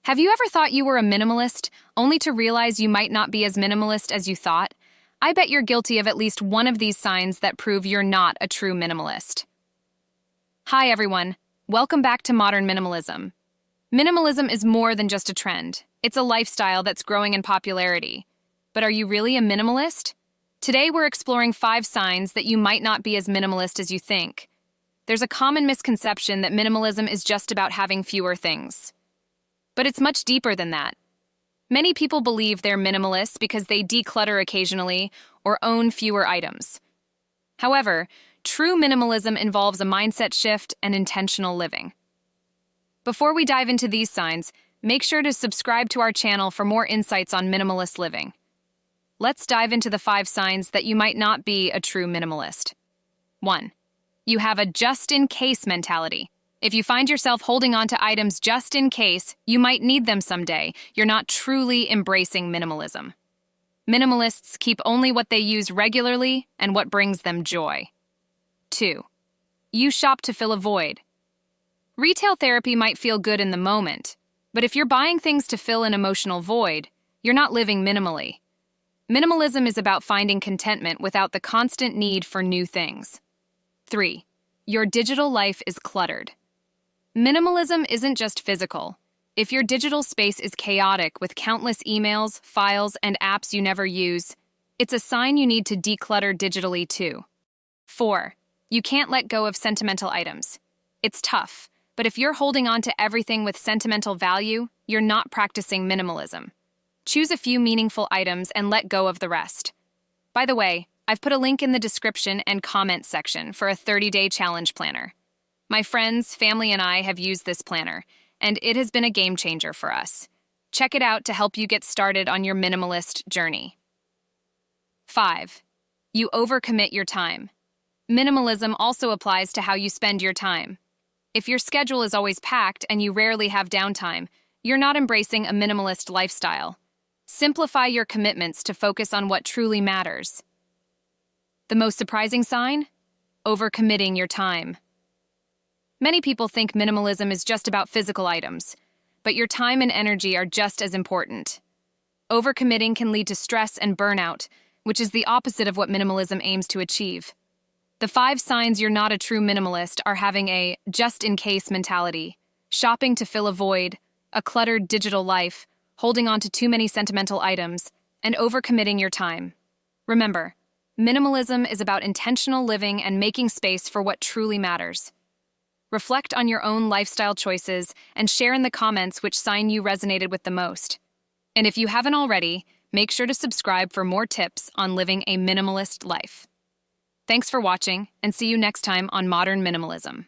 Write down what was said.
Have you ever thought you were a minimalist, only to realize you might not be as minimalist as you thought? I bet you're guilty of at least one of these signs that prove you're not a true minimalist. Hi everyone, welcome back to Modern Minimalism. Minimalism is more than just a trend. It's a lifestyle that's growing in popularity. But are you really a minimalist? Today we're exploring 5 signs that you might not be as minimalist as you think. There's a common misconception that minimalism is just about having fewer things. But it's much deeper than that. Many people believe they're minimalists because they declutter occasionally or own fewer items. However, true minimalism involves a mindset shift and intentional living. Before we dive into these signs, make sure to subscribe to our channel for more insights on minimalist living. Let's dive into the 5 signs that you might not be a true minimalist. 1. You have a just-in-case mentality. If you find yourself holding on to items just in case you might need them someday, you're not truly embracing minimalism. Minimalists keep only what they use regularly and what brings them joy. 2. You shop to fill a void. Retail therapy might feel good in the moment, but if you're buying things to fill an emotional void, you're not living minimally. Minimalism is about finding contentment without the constant need for new things. 3. Your digital life is cluttered. Minimalism isn't just physical. If your digital space is chaotic with countless emails, files, and apps you never use, it's a sign you need to declutter digitally too. 4. You can't let go of sentimental items. It's tough, but if you're holding on to everything with sentimental value, you're not practicing minimalism. Choose a few meaningful items and let go of the rest. By the way, I've put a link in the description and comments section for a 30-day challenge planner. My friends, family, and I have used this planner, and it has been a game changer for us. Check it out to help you get started on your minimalist journey. 5. You overcommit your time. Minimalism also applies to how you spend your time. If your schedule is always packed and you rarely have downtime, you're not embracing a minimalist lifestyle. Simplify your commitments to focus on what truly matters. The most surprising sign? Overcommitting your time. Many people think minimalism is just about physical items, but your time and energy are just as important. Overcommitting can lead to stress and burnout, which is the opposite of what minimalism aims to achieve. The 5 signs you're not a true minimalist are having a just-in-case mentality, shopping to fill a void, a cluttered digital life, holding on to too many sentimental items, and overcommitting your time. Remember, minimalism is about intentional living and making space for what truly matters. Reflect on your own lifestyle choices and share in the comments which sign you resonated with the most. And if you haven't already, make sure to subscribe for more tips on living a minimalist life. Thanks for watching, and see you next time on Modern Minimalism.